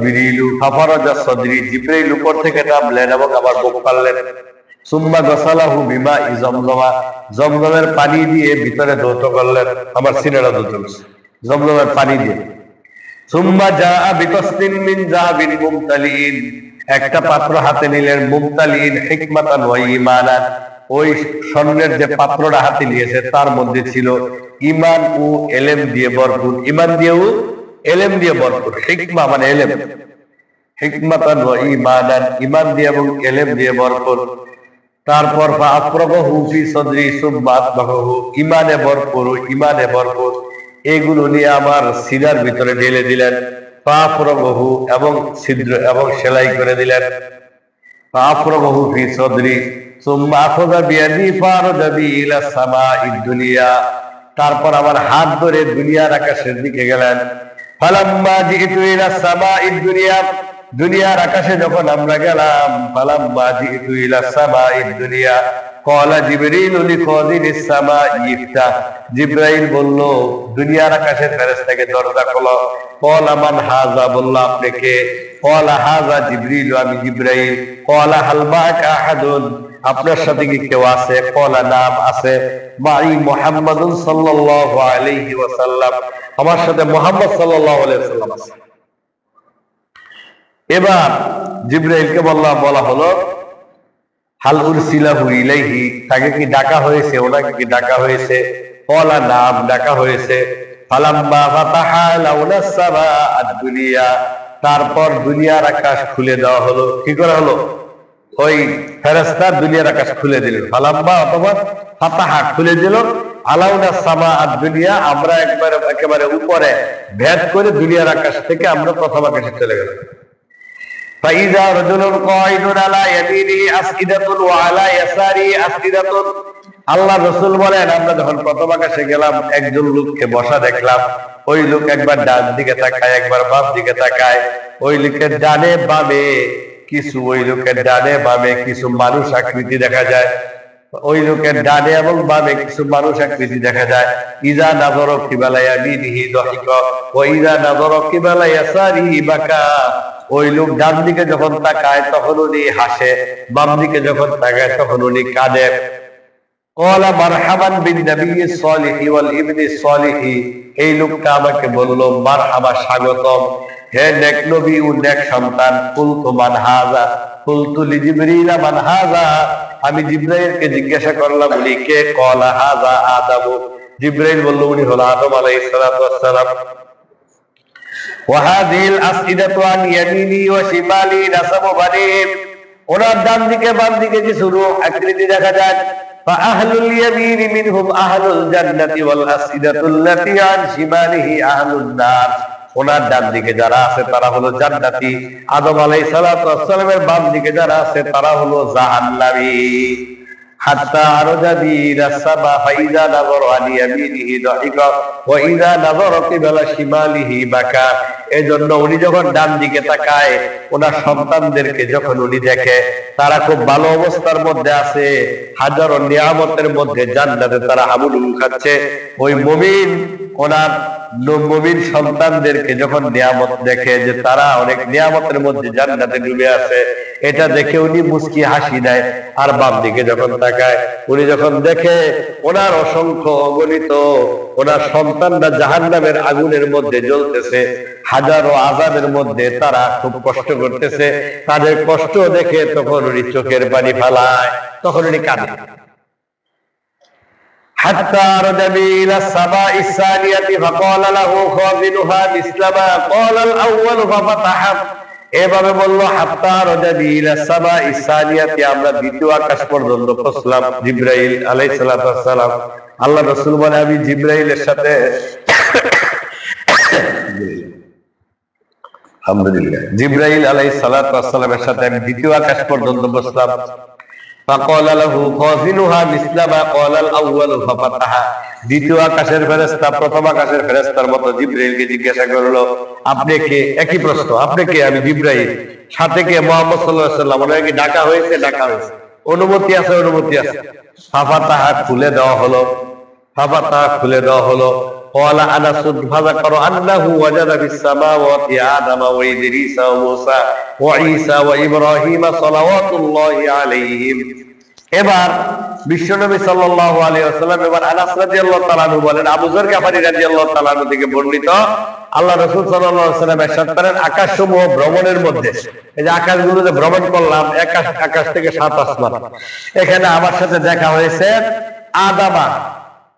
জিবরিলু ফাফারাজা সাদরি, জিবরাইল উপর থেকে নামলেন এবং আমার বুক পারলেন। সুম্মা গসালাহু বিমাই জমজমা, জমজমের পানি দিয়ে ভিতরে ধৌত করলেন, আমার সিনাটা ধৌত করছে জমজমের পানি দিয়ে। সুম্মা জাআ বিকাসতিন মিন যাহাবিন মুমতালিন, একটা পাত্র হাতে নিলেন, মুমতালিন হিকমাতান ওয়া ঈমানান, ওই স্বর্ণের যে পাত্রটা হাতে নিয়েছে তার মধ্যে ছিল ঈমান ও ইলম দিয়ে ভরপুর, ঈমান দিয়ে ও ইলম দিয়ে ভরপুর। হিকমা মানে ইলম, হিকমাতান ওয়া ঈমানান, ঈমান দিয়ে এবং ইলম দিয়ে ভরপুর। তারপর ফাআফরাগাহু ফি সাদরি সুম্মা আতবাহু, ঈমানে ভরপুর, ঈমানে ভরপুর, এগুলো নিয়ে আমার সিনার ভিতরে ঢেলে দিলেন। ফাআফরাগাহু, এবং ছিদ্র এবং সেলাই করে দিলেন। ফাআফরাগাহু ফি সাদরি সুম্মা আখাযা বিয়াদি ফারাজা বি ইলা সামাঈদ দুনিয়া, তারপর আমার হাত ধরে দুনিয়ার আকাশের দিকে গেলেন। ফালাম্মা জিতু ইলা সামাঈদ দুনিয়া, দুনিয়ার আকাশে যখন আমরা গেলাম, ফালাম্মা জিতু ইলা সামাঈদ দুনিয়া ক্বালা জিবরিল লিখাযিনিস সামাঈ ইফতাহ, জিবরাইল বলল দুনিয়ার আকাশের ফেরেশতাকে দরজা খোলো। ক্বালা মান হাযা, বলল আপনি কে? ক্বালা হাযা জিবরিল, আমি জিবরাইল। ক্বালা হাল মা'আকা আহাদুন, আপনার সাথে কি কেউ আছে? ক্বালা নাম, আছে। মাই মুহাম্মাদুন সাল্লাল্লাহু আলাইহি ওয়াসাল্লাম, আমার সাথে মুহাম্মদ সাল্লাল্লাহু আলাইহি ওয়াসাল্লাম আছে। এবার জিবরাইলকে বলা হলো হাল উরসিলাহু ইলাইহি, তাকে কি ডাকা হয়েছে, ওনাকে কি ডাকা হয়েছে? ক্বালা নাম, ডাকা হয়েছে। ফালাম্মা ফাতাহা লাউনাস সামাআদ দুনিয়া, তারপর দুনিয়ার আকাশ খুলে দেওয়া হলো। কি করা হলো? ওই ফেরেশতা দুনিয়ার আকাশ খুলে দিল। ফালাম্মা অথবা ফাতাহা, খুলে দিল। আলাউনাস সামাআদ দুনিয়া, আমরা একেবারে উপরে ভেদ করে দুনিয়ার আকাশ থেকে আমরা প্রথম আকাশে চলে গেলাম। ফাইযা রাজুলুন কায়িদুন আলা ইয়ামিনিহি আসইদাতুন ওয়া আলা ইয়াসারিহি আসইদাতুন, আল্লাহ রাসূল বলেন আমরা যখন প্রথম আকাশে গেলাম একজন লোককে বসা দেখলাম। ওই লোক একবার ডান দিকে তাকায়, একবার বাম দিকে তাকায়। ওই লোকের ডানে বামে কিছু, ওই লোকের ডানে বামে কিছু মানুষ আকৃতি দেখা যায়। ওই লোকের ডানে এবং বামে কিছু মানুষ আকৃতি দেখা যায়। ইযা নাযারা কিবালা ইয়ামিনিহি দাহিকা ওয়া ইযা নাযারা কিবালা ইয়াসারিহি বাকা, ওই লোক ডান দিকে যখন তাকায় তখন উনি হাসে, বাম দিকে যখন তাকায় তখন উনি কাঁদে। ক্বালা মারহাবান বিন নবিয়্যিস সালিহি ওয়াল ইবনিস সালিহি, এই লোকটা আমাকে বলল মারহাবা, স্বাগতম, হে নেক নবী ও নেক সন্তান। কুলতু মান হাযা, কুলতু লিজিবরিল মান হাযা, আমি জিবরাইলকে জিজ্ঞাসা করলাম উনি কে? ক্বালা হাযা আদম, জিবরাইল বলল উনি হলো আদম আলাইহিস সালাতু ওয়াস সালাম। ওয়াহাদিল আসইদাতু আন ইয়ামিনি ওয়া শিমালি নাসাবু বানি, ওনার ডান দিকে বাম দিকে কিছু রূপ আকৃতি দেখা যায়। ফাআহলুল ইয়ামিনি মিনহুম আহলুল জান্নাতি ওয়াল আসইদাতুল্লাতী আন শিমালিহি আহলুন নার, ওনার ডান দিকে যারা আছে তারা হলো জান্নাতি, আদম আলাইহিস সালাতু ওয়াস সালামের বাম দিকে যারা আছে তারা হলো জাহান্নামী। হাত্তা আরজা বিরাস সামা ফাইযা নাযারা আন ইয়ামিনিহি দাহিকা ওয়া ইযা নাযারা কিবালা শিমালিহি বাকা, এজন্য উনি যখন ডান দিকে তাকায় ওনার সন্তানদেরকে যখন উনি দেখে তারা খুব ভালো অবস্থার মধ্যে আছে, হাজারো নিয়ামতের মধ্যে জান্নাতে তারা হাবুডুবু খাচ্ছে। ওই মুমিন ওনার মুমিন সন্তানদেরকে যখন নিয়ামত দেখে যে তারা অনেক নিয়ামতের মধ্যে জান্নাতে ডুবে আছে, এটা দেখে উনি মুস্কি হাসি দেয়। আর বাম দিকে যখন তাকায় উনি যখন দেখে ওনার অসংখ্য অগণিত ওনার সন্তানরা জাহান্নামের আগুনের মধ্যে জ্বলতেছে, হাজারো আযাবের মধ্যে তারা খুব কষ্ট করতেছে, তাদের কষ্ট দেখে তখন উনি চোখের পানি ফেলায়, তখন উনি কাঁদে। হাত্তা রাজা ইলা সামাইস সানিয়াতি ফাকালা লাহু খাযিনুহা মিসলামা ক্বালাল আউয়াল ফাফাতাহা, এভাবে বলল হাত্তা রাজা ইলা সামাইস সানিয়াতি, আমরা দ্বিতীয় আকাশ পর্যন্ত পৌঁছলাম। জিবরাইল আলাইহিস সালাতু ওয়াস সালাম, আল্লাহ রাসূল বলে আমি জিবরাইলের সাথে আলহামদুলিল্লাহ জিবরাইল আলাইহিস সালাতু ওয়াস সালামের সাথে আমি দ্বিতীয় আকাশ পর্যন্ত পৌঁছলাম। ফাকালা লাহু খাযিনুহা মিসলামা ক্বালাল আউয়াল ফাফাতাহা, দ্বিতীয় আকাশের ফেরেশতা প্রথম আকাশের ফেরেশতার মতো জিবরাইলকে জিজ্ঞাসা করলো আপনি কে? একই প্রশ্ন, আপনি কে? আমি জিবরাইল। সাথে কে? মুহাম্মদ সাল্লাল্লাহু আলাইহি ওয়াসাল্লাম। ওনাকে ডাকা হয়েছে, ডাকা হয়েছে, অনুমতি আছে, অনুমতি আছে। ফাফাতাহা, খুলে দেওয়া হলো। ফাফাতাহা, খুলে দেওয়া হলো। قال أنس فذكر أنه وجد في السماوات آدم وإدريس وموسى وعيسى وإبراهيم صلوات الله عليهم। এবার বিশ্বনবী সাল্লাল্লাহু আলাইহি ওয়াসাল্লাম এবার আনাস রাদিয়াল্লাহু তাআলা আনহু বলেন, আবু যর গফারি রাদিয়াল্লাহু তাআলা আনহু থেকে বর্ণিত, আল্লাহ রাসূল সাল্লাল্লাহু আলাইহি ওয়াসাল্লাম ইরশাদ করেন, আকাশসমূহ ভ্রমণের মধ্যে, এই যে আকাশগুলোতে ভ্রমণ করলাম, আকাশ থেকে 7 আসমান, এখানে আমার সাথে দেখা হয়েছে আদামা,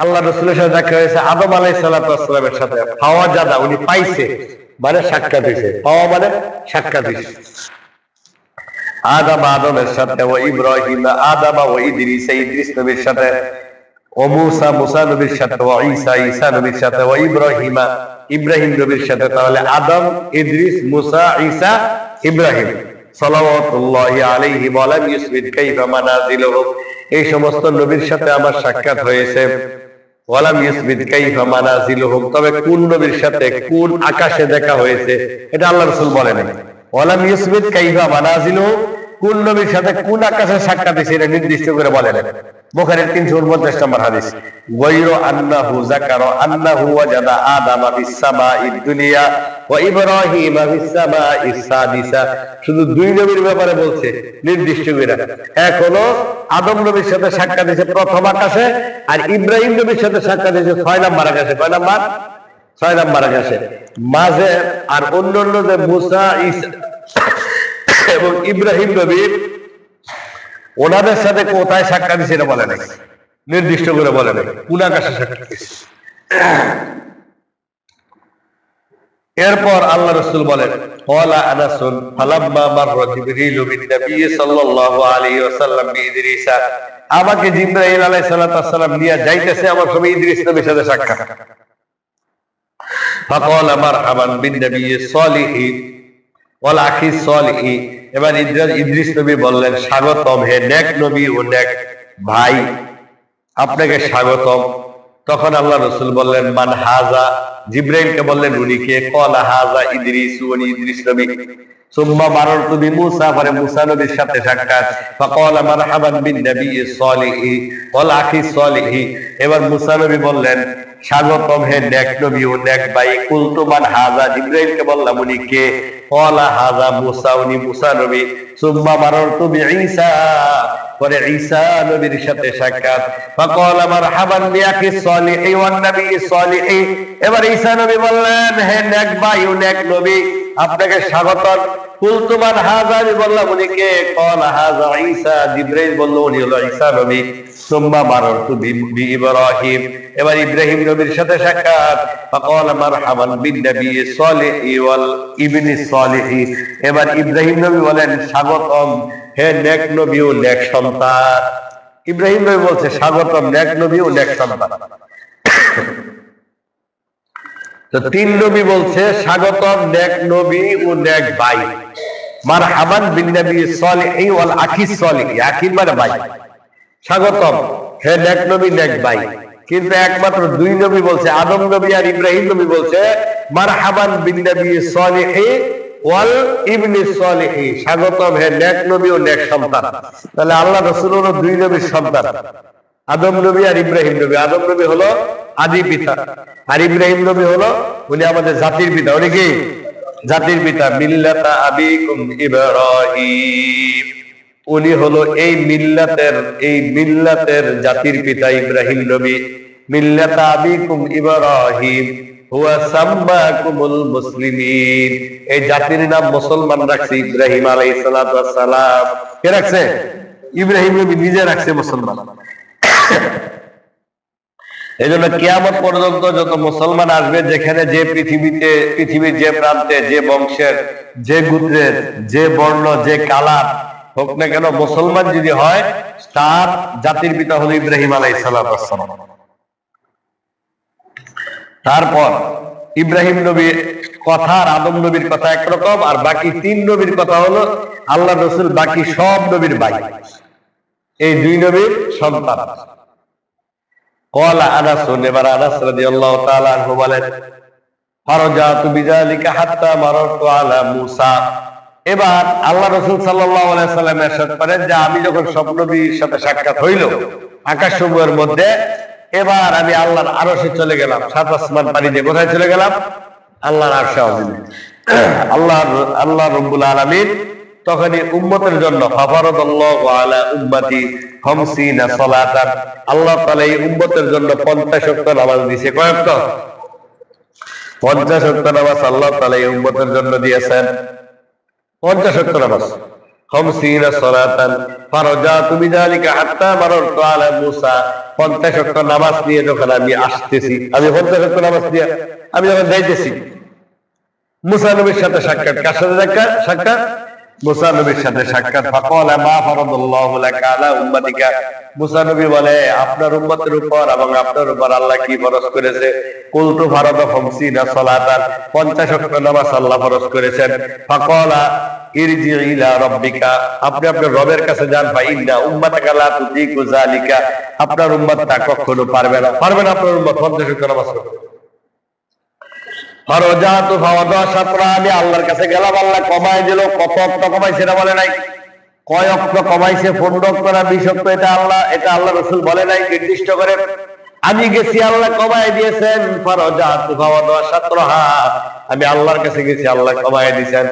আল্লাহ রাসূলের সাথে দেখা হয়েছে আদম আলাইহিস সালাতু ওয়াস সালামের সাথে। ফাওয়াজাদা, উনি পাইছে মানে সাক্ষাৎ হয়েছে, পাওয়া মানে সাক্ষাৎ হয়েছে। আদম, আদমের সাথে, ও ইব্রাহিম, আদম ও ইদ্রিস, ইদ্রিস নবীর সাথে, ও মুসা, মুসা নবীর সাথে, ও ঈসা, ঈসা নবীর সাথে, ও ইব্রাহিম, ইব্রাহিম নবীর সাথে। তাহলে আদম, ইদ্রিস, মুসা, ঈসা, ইব্রাহিম সাল্লাল্লাহু আলাইহি ওয়া লাম ইউসবিত কাইফা মানাজিলুহু, এই সমস্ত নবীর সাথে আমার সাক্ষাৎ হয়েছে। ওয়ালাম ইউসবিত কাইফা মানাজিলুহুম, তবে কোন নবীর সাথে কোন আকাশে দেখা হয়েছে এটা আল্লাহ রাসূল বলেন। ওয়ালাম ইউসবিত কাইফা মানাজিলুহু, কোন নবীর সাথে কোন আকাশে সাক্ষাৎ হয়েছে এটা নির্দিষ্ট করে বলেন। বুখারীর 349 নম্বর হাদিস। গায়রু আন্নাহু যাকারা আন্নাহু ওয়াজাদা আদামা ফিস সামাঈদ দুনিয়া ওয়া ইব্রাহিমা ফিস সামাঈস সাদিসা, শুধু দুই নবীর ব্যাপারে বলছে নির্দিষ্ট করে। এক হলো আদম নবীর সাথে সাক্ষাৎ হয়েছে প্রথম আকাশে, আর ইব্রাহিম নবীর সাথে সাক্ষাৎ হয়েছে 6 নম্বর আকাশে। কয় নাম্বার? 6 নম্বর আকাশে। মাঝে আর অন্যান্য যে মুসা, ঈসা এবং ইব্রাহিম নবী, ওনাদের সাথে কোথায় সাক্ষাৎ দিয়েছে এটা বলে নাই, নির্দিষ্ট করে বলে নাই কোন আকাশে সাক্ষাৎ দিয়েছে। এরপর আল্লাহ রাসূল বলেন, ক্বালা আনাসুন ফালাম্মা মাররা জিবরিলু বিন নবী সাল্লাল্লাহু আলাইহি ওয়াসাল্লাম বিইদ্রিসা, আমাকে জিবরাইল আলাইহিস সালাতু ওয়াস সালাম নিয়ে যাইতেছে আমার সময় ইদ্রিস নবীর সাথে সাক্ষাৎ। ফাকালা মারহাবান বিন নবী সালিহি ওয়াল আখি সালিহি, এবার ইদ্রিস নবী বললেন, স্বাগতম হে নেক নবী ও নেক ভাই, আপনাকে স্বাগতম। তখন আল্লাহ রাসূল বললেন, মান হাজা, জিবরাইলকে বললেন উনি কে? ক্বালা হাজা ইদ্রিস, উনি ইদ্রিস নবী। সুম্মা মাররতু বিমূসা, পরে মুসা নবীর সাথে সাক্ষাৎ। ফাকালা মারহাবান বিন নবী সালিহি ওয়াল আখি সালিহি, এবার মুসা নবী বললেন, স্বাগতম হে নেক নবী ও নেক ভাই। কুলতু মান হাজা, জিবরাইলকে বললাম উনি কে? ক্বালা হাজা মুসা, উনি মুসা নবী। সুম্মা মাররতু বিঈসা, পরে ঈসা নবীর সাথে সাক্ষাৎ। ফাকালা মারহাবান বিআখি সালিহি ওয়ান নবী সালিহি, এবার ঈসা নবী বললেন, হে নেক ভাই ও নেক নবী, আপনাকে স্বাগতম। কুলতু মান হাজা, আমি বললাম উনি কে? ক্বালা হাজা ঈসা, জিবরাইল বলল উনি হলো ঈসা নবী। সুম্মা মাররতু বিইব্রাহিম, এবার ইব্রাহিম নবীর সাথে সাক্ষাৎ। ফাকালা মারহাবান বিন নবী সালিহি ওয়াল ইবনি সালিহি, এবার ইব্রাহিম নবী বলেন, স্বাগতম হে নেক নবী ও নেক সন্তান। ইব্রাহিম নবী বলছে স্বাগতম নেক নবী ও নেক সন্তান। তো 3 নবী বলছে স্বাগতম নেক নবী ও নেক ভাই। মারহাবান বিন নবী সালিহি ওয়াল আখি সালিহি, আখি মানে ভাই, স্বাগতম হে নেক নবী নেক ভাই। কিন্তু একমাত্র 2 নবী বলছে, আদম নবী আর ইব্রাহিম নবী বলছে মারহাবান বিন নবী সালিহি ওয়াল ইবনি সালিহি, স্বাগতম হে নেক নবী ও নেক সন্তান। তাহলে আল্লাহ রাসূল হলো 2 নবীর সন্তান, আদম নবী আর ইব্রাহিম নবী। আদম নবী হলো আদি পিতা, আর ইব্রাহিম নবী হলো উনি আমাদের জাতির পিতা। উনি কি? জাতির পিতা। মিল্লাতা আবিকুম ইব্রাহিম, উনি হলো এই মিল্লাতের জাতির পিতা ইব্রাহিম নবী। মিল্লাতা আবিকুম ইব্রাহিম হুয়া সাম্মাকুমুল মুসলিমিন, এই জাতির নাম মুসলমান রাখছে ইব্রাহিম আলাইহিস সালাতু ওয়াস সালাম। কে রাখছে? ইব্রাহিম নবী নিজে রাখছে মুসলমান। এজন্য কিয়ামত পর্যন্ত যত মুসলমান আসবে, যেখানে যে পৃথিবীর যে প্রান্তে, যে বংশের, যে গোত্রের, যে বর্ণ, যে কালার হোক না কেন, মুসলমান যদি হয় তার জাতির পিতা হলো ইব্রাহিম আলাইহিস সালাতু ওয়াস সালাম। তারপর ইব্রাহিম নবীর কথা আর আদম নবীর কথা একরকম, আর বাকি 3 নবীর কথা হলো আল্লাহ রাসূল বাকি সব নবীর ভাই, এই 2 নবীর সন্তান। ক্বালা আনাস, এবার আনাস রাদিয়াল্লাহু তাআলা আনহু বলেন, ফারাজাতু বিযালিকা হাত্তা মাররতু আলা মুসা, এবার আল্লাহ রাসূল সাল্লাল্লাহু আলাইহি সাল্লাম ইরশাদ করেন যে আমি যখন সব নবীর সাথে সাক্ষাৎ হইল আকাশসমূহের মধ্যে, এবার আমি আল্লাহর আরশে চলে গেলাম, 7 আসমান পাড়ি দিয়ে কোথায় চলে গেলাম? আল্লাহর আরশে আজিমে। আল্লাহ রাব্বুল আলামিন তখনই উম্মতের জন্য ফাফারাদাল্লাহু আলা উম্মতি 50 সালাতান, আল্লাহ তাআলা এই উম্মতের জন্য 50 ওয়াক্ত নামাজ দিয়েছে। কয় ওয়াক্ত? 50 ওয়াক্ত নামাজ আল্লাহ তাআলা এই উম্মতের জন্য দিয়েছেন। 50 ওয়াক্ত নামাজ, 50 সালাতান ফারাজাতু বিযালিকা হাত্তা মাররতু আলা মূসা। 50 ওয়াক্ত নামাজ নিয়ে যখন আমি আসতেছি, আমি 50 ওয়াক্ত নামাজ নিয়ে আমি যখন যাইতেছি, মুসা নবীর সাথে সাক্ষাৎ। কার সাথে সাক্ষাৎ? মুসা নবীর সাথে সাক্ষাৎ। ফাকালা মা ফারাদাল্লাহু লাকা আলা উম্মাতিকা। মুসা নবী বলে, আপনার উম্মতের উপর এবং আপনার উপর আল্লাহ কি ফরজ করেছে? কুলতু ফারাদা 50 সালাতান, 50 ওয়াক্ত নামাজ আল্লাহ ফরজ করেছেন। ফাকালা ইরজি ইলা রাব্বিকা, আপনি আপনার রবের কাছে যান। ফাইন্না উম্মাতাকা লা তুতিকু যালিকা, আপনার উম্মত তা কখনো পারবে না আপনার উম্মত 50 ওয়াক্ত নামাজ পড়তে। ফারাজাতু ফাওয়াদা শাতরা, আমি আল্লাহর কাছে গেলাম, আল্লাহ কমায় দিল। কত ওয়াক্ত কমাইছে এটা বলে নাই। কয় ওয়াক্ত কমাইছে? 15 ওয়াক্ত না 20 ওয়াক্ত? এটা আল্লাহ রাসূল বলে নাই নির্দিষ্ট করে। আমি গেছি, আল্লাহ কমায় দিয়েছেন। ফারাজাতু ফাওয়াদা শাতরাহা, আমি আল্লাহর কাছে গেছি, আল্লাহ কমায় দিয়েছেন।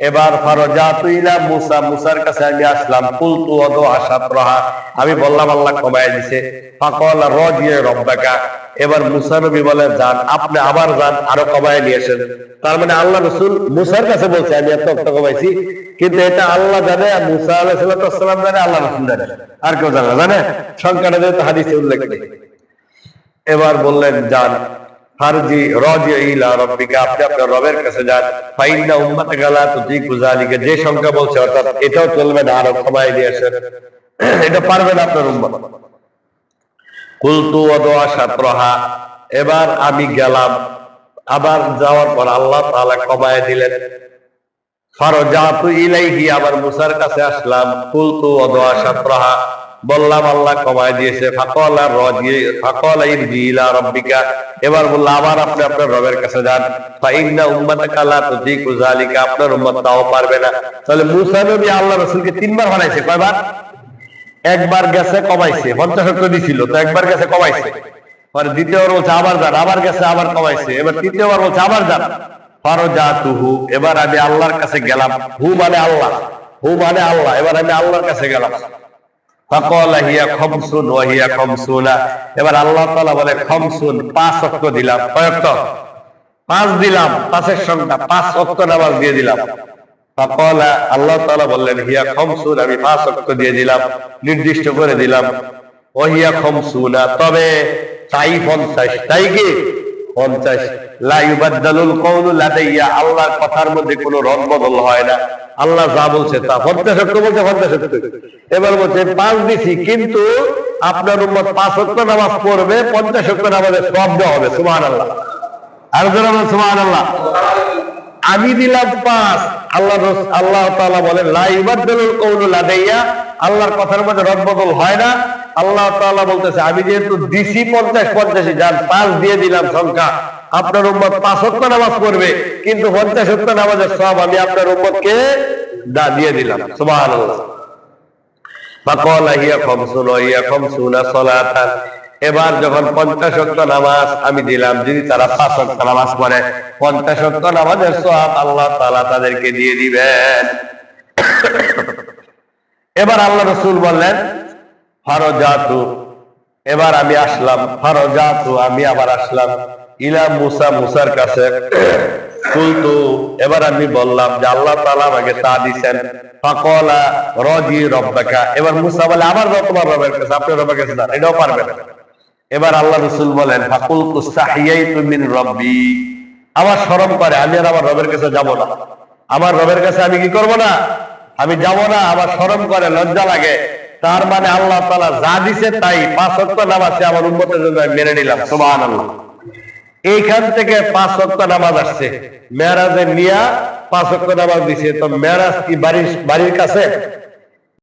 এবার ফারাজাতু ইলা মুসা, মুসার কাছে আমি আসলাম। কুলতু ওয়াদা শাতরাহা, আমি বললাম আল্লাহ কমায় দিয়েছে। ফাকালা রাজি রাব্বাকা, এবার মুসা নবী বলেন, যান, আপনি আবার যান, আরো কমায় নিয়ে আসেন। তার মানে আল্লাহ রাসূল মুসার কাছে বলছে আমি এত কমাইছি, কিন্তু এটা আল্লাহ জানে, মুসা আলাইহিস সালাম জানে, আল্লাহ রাসূল জানে, আর কেউ জানে না। জানে সংখ্যাটা যেহেতু হাদিসে উল্লেখ নেই। এবার বললেন, যান, ফারজি রাজি ইলা রাব্বিকা, আপনি আপনার রবের কাছে যান। ফাইন্না উম্মাতাকা লা তুতিকু যালিকা, যে সংখ্যা বলছে অর্থাৎ এটাও চলবে না, আরো কমায় নিয়ে আসেন, এটা পারবে না আপনার উম্মত। কুলতু ওয়াদা শাতরাহা, এবার আমি গেলাম, আবার যাওয়ার পর আল্লাহ তাআলা কমায় দিলেন। ফারাজাতু ইলাইহি, আবার মুসার কাছে আসলাম। কুলতু ওয়াদা শাতরাহা, বললাম আল্লাহ কমায় দিয়েছে। ফাকালা ইরজি ইলা রাব্বিকা, এবার বললাম আবার আপনি আপনার রবের কাছে যান। ফাইন্না উম্মাতাকা লা তুতিকু যালিকা, আপনার উম্মত তাও পারবে না। তাহলে মুসা নবী আল্লাহ রাসূলকে 3 বার বানাইছে। কয়বার? একবার গেছে কমাইছে, 50 ওয়াক্ত দিছিল তো, একবার গেছে কমাইছে। পরে দ্বিতীয়বার বলছে আবার যান, আবার গেছে আবার কমাইছে। এবার তৃতীয়বার বলছে আবার যান। ফারাজাতুহু, এবার আমি আল্লাহর কাছে গেলাম। হু মানে আল্লাহ, এবার আমি আল্লাহর কাছে গেলাম। ফাকালা হিয়া খামসুন ওয়া হিয়া খামসুনা, এবার আল্লাহ তাআলা বলে 50, 5 ওয়াক্ত দিলাম। কয় ওয়াক্ত? 5 দিলাম, 5 এর সংখ্যা, 5 ওয়াক্ত নামাজ দিয়ে দিলাম। ফাকালা, আল্লাহ তাআলা বললেন, হিয়া খামসুন, আমি 5 ওয়াক্ত দিয়ে দিলাম, নির্দিষ্ট করে দিলাম। ওয়া হিয়া খামসুনা, তবে তাই 50, তাই কি 50। লা ইউবাদদালুল কওলু লাদাইয়া, আল্লাহর কথার মধ্যে কোনো রদবদল হয় না, আল্লাহ যা বলছে তা। 50 ওয়াক্ত বলছে 50 ওয়াক্ত। এবার বলছে 5 দিছি, কিন্তু আপনার উম্মত 5 ওয়াক্ত নামাজ পড়বে, 50 ওয়াক্ত নামাজের সওয়াব দেওয়া হবে। সুবহানাল্লাহ, আর যারা বলেন সুবহানাল্লাহ। আমি দিলাম 5, আল্লাহ তাআলা বলেন লা ইউবাদদালুল কওলু লাদাইয়া, আল্লাহর কথার মধ্যে রদবদল হয় না। আল্লাহ তাআলা বলতেছে, আমি যেহেতু দিছি 50 যান 5 দিয়ে দিলাম সংখ্যা, আপনার উম্মত 5 ওয়াক্ত নামাজ পড়বে, কিন্তু 50 ওয়াক্ত নামাজের সওয়াব আমি আপনার উম্মতকে দিয়ে দিলাম। সুবহানাল্লাহ। ফাকালা হিয়া খামসুন ওয়া হিয়া খামসুনা সালাতান, এবার যখন 50 ওয়াক্ত নামাজ আমি দিলাম, যদি তারা 5 ওয়াক্ত নামাজ পড়ে, 50 ওয়াক্ত নামাজের সওয়াব আল্লাহ তাআলা তাদেরকে দিয়ে দিবেন। এবার আল্লাহ রাসূল বললেন, ফারাজাতু, এবার আমি আসলাম। ফারাজাতু, আমি আবার আসলাম। ইলা মুসা, মুসার কাছে। কুলতু, এবার আমি বললাম যে আল্লাহ তাআলা আমাকে তা দিবেন। ফাকালা রাজি রাব্বাকা, এবার মুসা বলে আবার যাও তোমার রবের কাছে, আপনার রবের কাছে যান, এটাও পারবে না। এবার আল্লাহ রাসূল বলেন, ফাকুলতু সাহিয়াইতু মিন রাব্বি, আমার শরম করে, আমি আর আমার রবের কাছে যাব না। আমার রবের কাছে আমি কি করব না? আমি যাব না, আমার শরম করে, লজ্জা লাগে। তার মানে আল্লাহ তাআলা যা দিছে তাই, 5 ওয়াক্ত নামাজ আমার উম্মতের জন্য আমি মেনে নিলাম। সুবহানাল্লাহ। এইখান থেকে 5 ওয়াক্ত নামাজ আসছে, মেরাজে নিয়া 5 ওয়াক্ত নামাজ দিছে। তো মেরাজ কি বাড়ির কাছে?